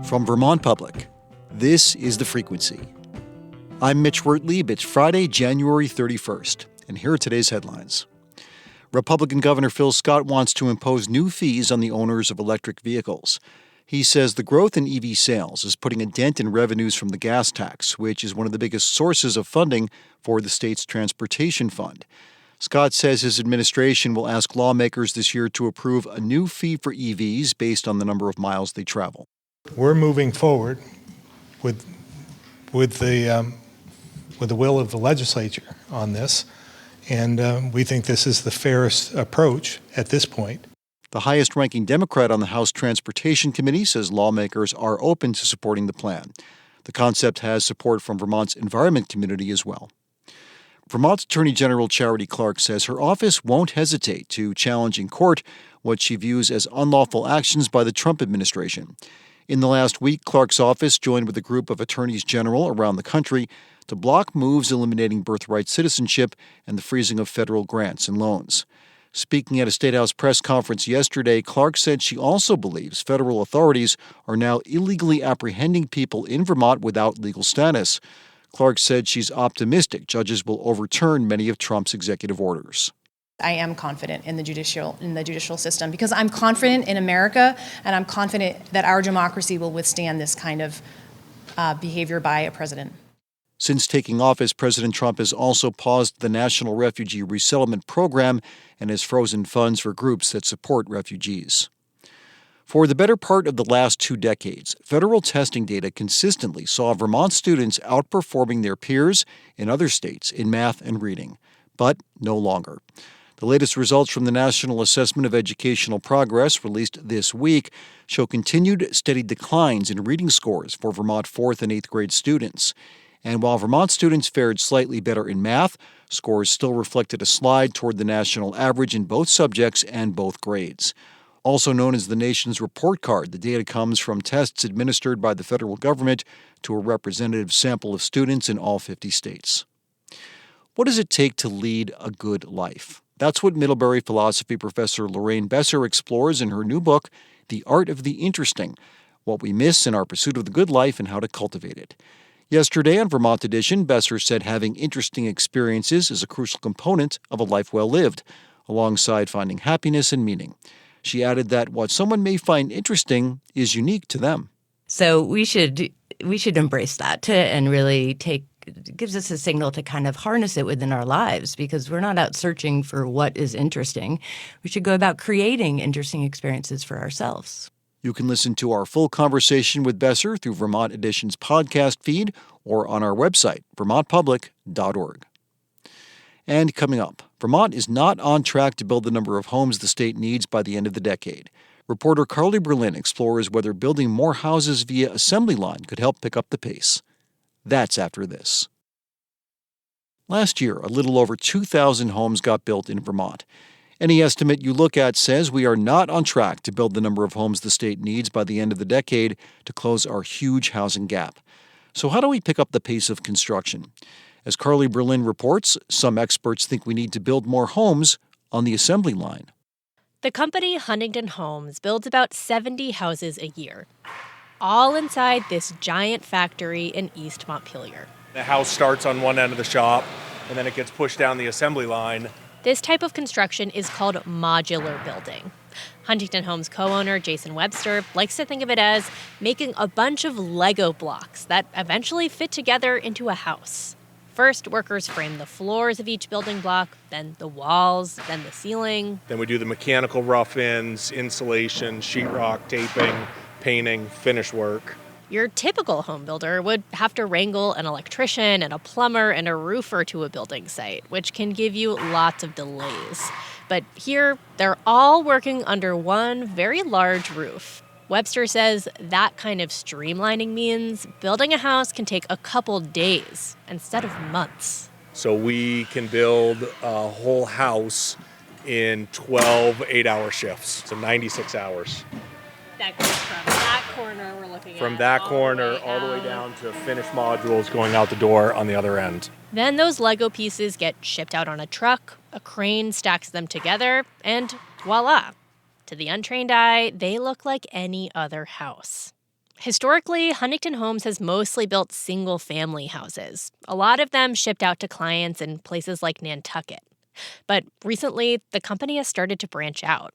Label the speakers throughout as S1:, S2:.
S1: From Vermont Public, this is The Frequency. I'm Mitch Wertley. It's Friday, January 31st, and here are today's headlines. Republican Governor Phil Scott wants to impose new fees on the owners of electric vehicles. He says the growth in EV sales is putting a dent in revenues from the gas tax, which is one of the biggest sources of funding for the state's transportation fund. Scott says his administration will ask lawmakers this year to approve a new fee for EVs based on the number of miles they travel.
S2: We're moving forward with the will of the legislature on this, and we think this is the fairest approach at this point.
S1: The highest-ranking Democrat on the House Transportation Committee says lawmakers are open to supporting the plan. The concept has support from Vermont's environment community as well. Vermont's Attorney General Charity Clark says her office won't hesitate to challenge in court what she views as unlawful actions by the Trump administration. In the last week, Clark's office joined with a group of attorneys general around the country to block moves eliminating birthright citizenship and the freezing of federal grants and loans. Speaking at a State House press conference yesterday, Clark said she also believes federal authorities are now illegally apprehending people in Vermont without legal status. Clark said she's optimistic judges will overturn many of Trump's executive orders.
S3: I am confident in the judicial system because I'm confident in America, and I'm confident that our democracy will withstand this kind of behavior by a president.
S1: Since taking office, President Trump has also paused the National Refugee Resettlement Program and has frozen funds for groups that support refugees. For the better part of the last 2 decades, federal testing data consistently saw Vermont students outperforming their peers in other states in math and reading, but no longer. The latest results from the National Assessment of Educational Progress, released this week, show continued steady declines in reading scores for Vermont 4th and 8th grade students. And while Vermont students fared slightly better in math, scores still reflected a slide toward the national average in both subjects and both grades. Also known as the nation's report card, the data comes from tests administered by the federal government to a representative sample of students in all 50 states. What does it take to lead a good life? That's what Middlebury philosophy professor Lorraine Besser explores in her new book, The Art of the Interesting, What We Miss in Our Pursuit of the Good Life and How to Cultivate It. Yesterday on Vermont Edition, Besser said having interesting experiences is a crucial component of a life well lived, alongside finding happiness and meaning. She added that what someone may find interesting is unique to them.
S4: So we should embrace that and really it gives us a signal to kind of harness it within our lives, because we're not out searching for what is interesting. We should go about creating interesting experiences for ourselves.
S1: You can listen to our full conversation with Besser through Vermont Edition's podcast feed or on our website, vermontpublic.org. And coming up, Vermont is not on track to build the number of homes the state needs by the end of the decade. Reporter Carly Berlin explores whether building more houses via assembly line could help pick up the pace. That's after this. Last year, a little over 2,000 homes got built in Vermont. Any estimate you look at says we are not on track to build the number of homes the state needs by the end of the decade to close our huge housing gap. So how do we pick up the pace of construction? As Carly Berlin reports, some experts think we need to build more homes on the assembly line.
S5: The company Huntington Homes builds about 70 houses a year, all inside this giant factory in East Montpelier.
S6: The house starts on one end of the shop, and then it gets pushed down the assembly line.
S5: This type of construction is called modular building. Huntington Homes co-owner Jason Webster likes to think of it as making a bunch of Lego blocks that eventually fit together into a house. First, workers frame the floors of each building block, then the walls, then the ceiling.
S6: Then we do the mechanical rough-ins, insulation, sheetrock, taping, painting, finish work.
S5: Your typical home builder would have to wrangle an electrician and a plumber and a roofer to a building site, which can give you lots of delays. But here, they're all working under one very large roof. Webster says that kind of streamlining means building a house can take a couple days instead of months.
S6: So we can build a whole house in 12 8-hour shifts, so 96 hours.
S5: That goes from that corner we're looking at.
S6: From that corner all the way down to finished modules going out the door on the other end.
S5: Then those Lego pieces get shipped out on a truck, a crane stacks them together, and voila. To the untrained eye, they look like any other house. Historically, Huntington Homes has mostly built single-family houses, a lot of them shipped out to clients in places like Nantucket. But recently, the company has started to branch out.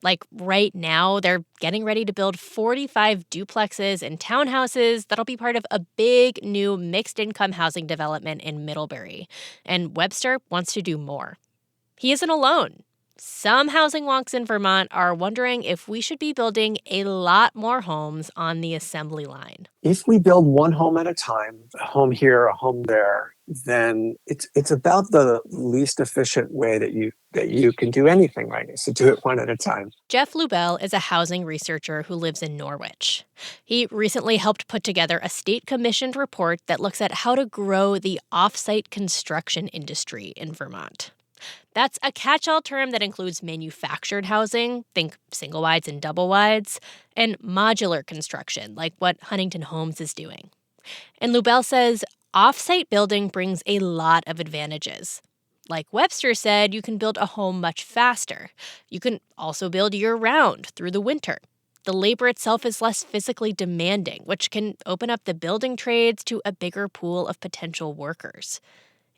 S5: Like right now, they're getting ready to build 45 duplexes and townhouses that'll be part of a big new mixed-income housing development in Middlebury. And Webster wants to do more. He isn't alone. Some housing wonks in Vermont are wondering if we should be building a lot more homes on the assembly line.
S7: If we build one home at a time, a home here, a home there, then it's about the least efficient way that you can do anything right now. So do it one at a time.
S5: Jeff Lubell is a housing researcher who lives in Norwich. He recently helped put together a state-commissioned report that looks at how to grow the off-site construction industry in Vermont. That's a catch-all term that includes manufactured housing, think single wides and double wides, and modular construction, like what Huntington Homes is doing. And Lubell says off-site building brings a lot of advantages. Like Webster said, you can build a home much faster. You can also build year-round through the winter. The labor itself is less physically demanding, which can open up the building trades to a bigger pool of potential workers.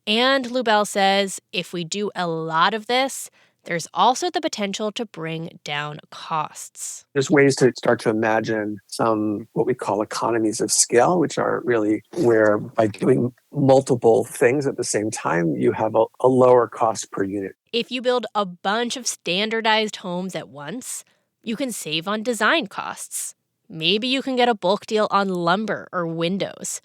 S5: And Lubell says if we do a lot of this, there's also the potential to bring down costs.
S7: There's ways to start to imagine some what we call economies of scale, which are really where by doing multiple things at the same time, you have a lower cost per unit.
S5: If you build a bunch of standardized homes at once, you can save on design costs. Maybe you can get a bulk deal on lumber or windows.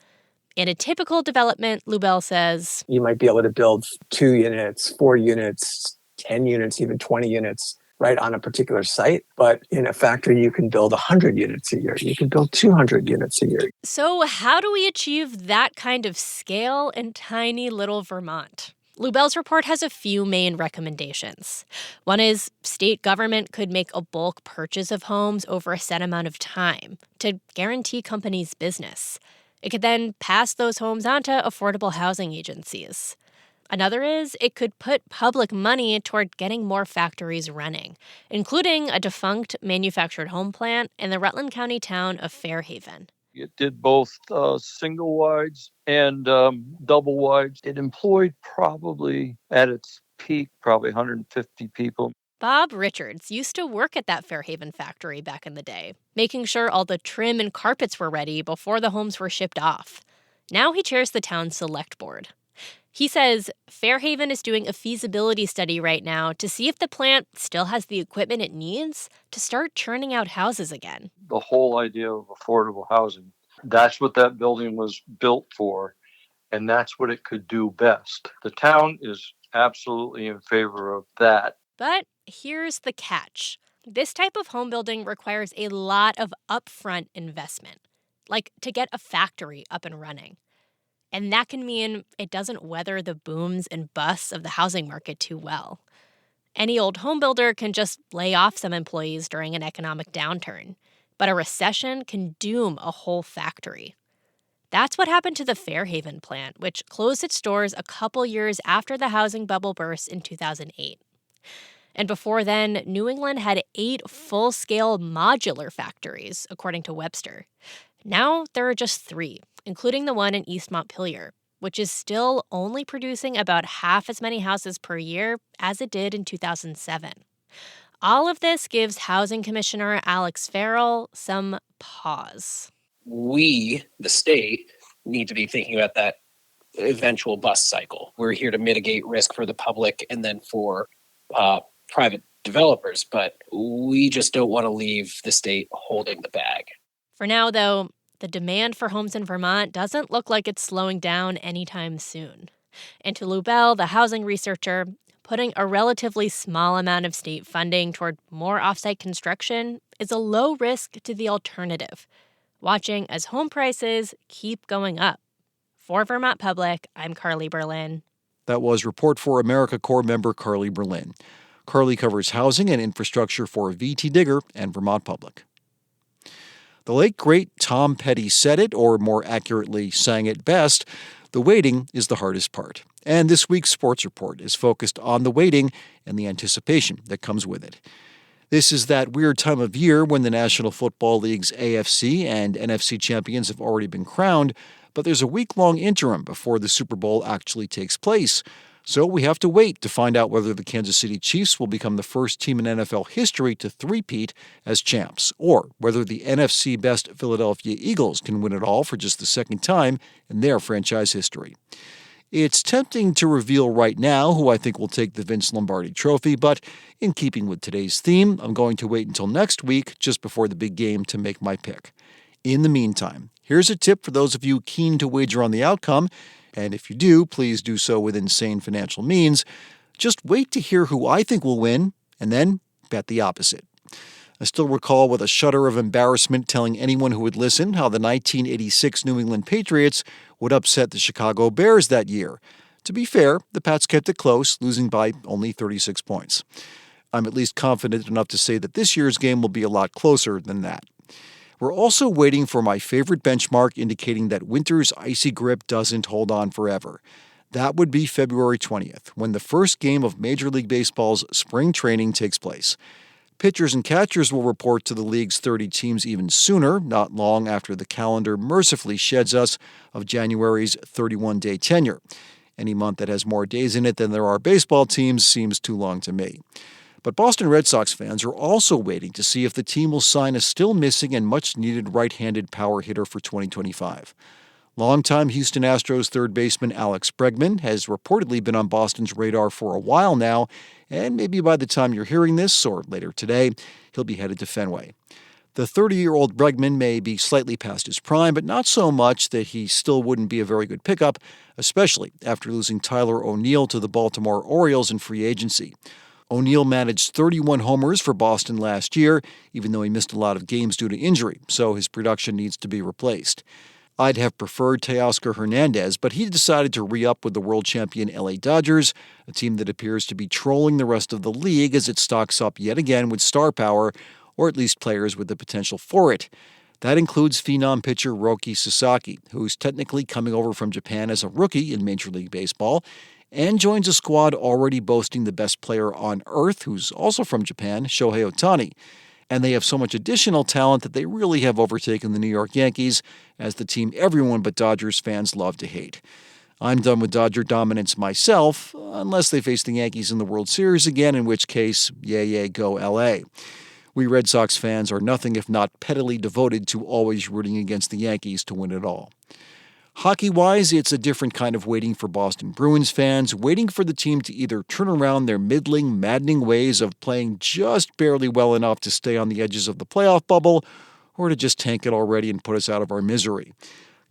S5: In a typical development, Lubell says,
S7: you might be able to build 2 units, 4 units, 10 units, even 20 units right on a particular site. But in a factory, you can build 100 units a year. You can build 200 units a year.
S5: So how do we achieve that kind of scale in tiny little Vermont? Lubell's report has a few main recommendations. One is state government could make a bulk purchase of homes over a set amount of time to guarantee companies' business. It could then pass those homes on to affordable housing agencies. Another is it could put public money toward getting more factories running, including a defunct manufactured home plant in the Rutland County town of Fairhaven.
S8: It did both single wides and double wides. It employed probably at its peak, probably 150 people.
S5: Bob Richards used to work at that Fairhaven factory back in the day, making sure all the trim and carpets were ready before the homes were shipped off. Now he chairs the town's select board. He says Fairhaven is doing a feasibility study right now to see if the plant still has the equipment it needs to start churning out houses again.
S8: The whole idea of affordable housing, that's what that building was built for, and that's what it could do best. The town is absolutely in favor of that.
S5: But here's the catch. This type of home building requires a lot of upfront investment, like to get a factory up and running. And that can mean it doesn't weather the booms and busts of the housing market too well. Any old home builder can just lay off some employees during an economic downturn, but a recession can doom a whole factory. That's what happened to the Fairhaven plant, which closed its doors a couple years after the housing bubble burst in 2008. And before then, New England had 8 full-scale modular factories, according to Webster. Now there are just 3, including the one in East Montpelier, which is still only producing about half as many houses per year as it did in 2007. All of this gives Housing Commissioner Alex Farrell some pause.
S9: We, the state, need to be thinking about that eventual bust cycle. We're here to mitigate risk for the public and then for private developers, but we just don't want to leave the state holding the bag.
S5: For now, though, the demand for homes in Vermont doesn't look like it's slowing down anytime soon. And to Lubell, the housing researcher, putting a relatively small amount of state funding toward more off-site construction is a low risk to the alternative, watching as home prices keep going up. For Vermont Public, I'm Carly Berlin.
S1: That was Report for America Corps member Carly Berlin. Carly covers housing and infrastructure for VT Digger and Vermont Public. The late, great Tom Petty said it, or more accurately, sang it best, the waiting is the hardest part. And this week's sports report is focused on the waiting and the anticipation that comes with it. This is that weird time of year when the National Football League's AFC and NFC champions have already been crowned, but there's a week-long interim before the Super Bowl actually takes place. So we have to wait to find out whether the Kansas City Chiefs will become the first team in NFL history to three-peat as champs, or whether the NFC best Philadelphia Eagles can win it all for just the second time in their franchise history. It's tempting to reveal right now who I think will take the Vince Lombardi trophy, but in keeping with today's theme, I'm going to wait until next week, just before the big game, to make my pick. In the meantime, here's a tip for those of you keen to wager on the outcome, and if you do, please do so within sane financial means. Just wait to hear who I think will win, and then bet the opposite. I still recall with a shudder of embarrassment telling anyone who would listen how the 1986 New England Patriots would upset the Chicago Bears that year. To be fair, the Pats kept it close, losing by only 36 points. I'm at least confident enough to say that this year's game will be a lot closer than that. We're also waiting for my favorite benchmark indicating that winter's icy grip doesn't hold on forever. That would be February 20th, when the first game of Major League Baseball's spring training takes place. Pitchers and catchers will report to the league's 30 teams even sooner, not long after the calendar mercifully sheds us of January's 31-day tenure. Any month that has more days in it than there are baseball teams seems too long to me. But Boston Red Sox fans are also waiting to see if the team will sign a still-missing and much-needed right-handed power hitter for 2025. Longtime Houston Astros third baseman Alex Bregman has reportedly been on Boston's radar for a while now, and maybe by the time you're hearing this, or later today, he'll be headed to Fenway. The 30-year-old Bregman may be slightly past his prime, but not so much that he still wouldn't be a very good pickup, especially after losing Tyler O'Neill to the Baltimore Orioles in free agency. O'Neill managed 31 homers for Boston last year, even though he missed a lot of games due to injury, so his production needs to be replaced. I'd have preferred Teoscar Hernandez, but he decided to re-up with the world champion LA Dodgers, a team that appears to be trolling the rest of the league as it stocks up yet again with star power, or at least players with the potential for it. That includes phenom pitcher Roki Sasaki, who's technically coming over from Japan as a rookie in Major League Baseball, and joins a squad already boasting the best player on earth, who's also from Japan, Shohei Ohtani. And they have so much additional talent that they really have overtaken the New York Yankees as the team everyone but Dodgers fans love to hate. I'm done with Dodger dominance myself, unless they face the Yankees in the World Series again, in which case, yay, go LA. We Red Sox fans are nothing if not pettily devoted to always rooting against the Yankees to win it all. Hockey-wise, it's a different kind of waiting for Boston Bruins fans, waiting for the team to either turn around their middling, maddening ways of playing just barely well enough to stay on the edges of the playoff bubble, or to just tank it already and put us out of our misery.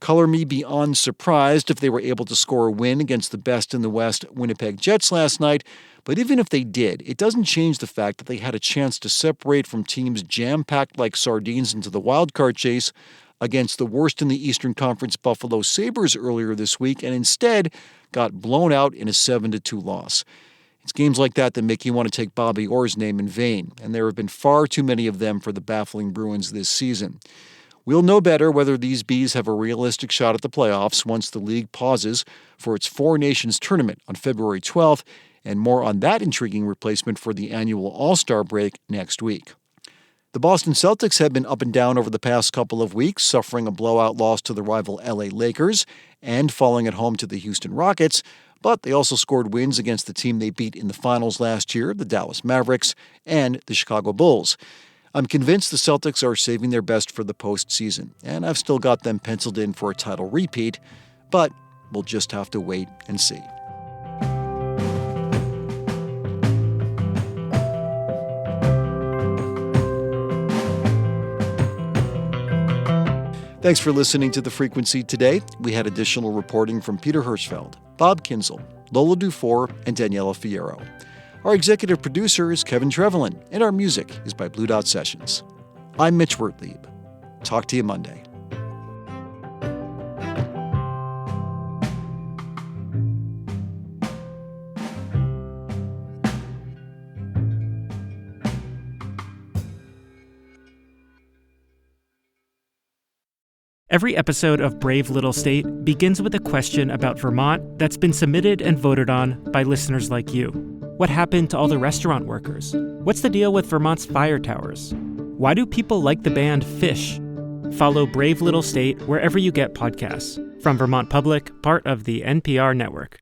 S1: Color me beyond surprised if they were able to score a win against the best in the West Winnipeg Jets last night, but even if they did, it doesn't change the fact that they had a chance to separate from teams jam-packed like sardines into the wildcard chase against the worst in the Eastern Conference Buffalo Sabres earlier this week, and instead got blown out in a 7-2 loss. It's games like that make you want to take Bobby Orr's name in vain, and there have been far too many of them for the baffling Bruins this season. We'll know better whether these Bees have a realistic shot at the playoffs once the league pauses for its Four Nations tournament on February 12th, and more on that intriguing replacement for the annual All-Star break next week. The Boston Celtics have been up and down over the past couple of weeks, suffering a blowout loss to the rival LA Lakers and falling at home to the Houston Rockets, but they also scored wins against the team they beat in the finals last year, the Dallas Mavericks, and the Chicago Bulls. I'm convinced the Celtics are saving their best for the postseason, and I've still got them penciled in for a title repeat, but we'll just have to wait and see. Thanks for listening to The Frequency today. We had additional reporting from Peter Hirschfeld, Bob Kinzel, Lola Dufour, and Daniela Fierro. Our executive producer is Kevin Trevelyan, and our music is by Blue Dot Sessions. I'm Mitch Wertlieb. Talk to you Monday.
S10: Every episode of Brave Little State begins with a question about Vermont that's been submitted and voted on by listeners like you. What happened to all the restaurant workers? What's the deal with Vermont's fire towers? Why do people like the band Phish? Follow Brave Little State wherever you get podcasts. From Vermont Public, part of the NPR network.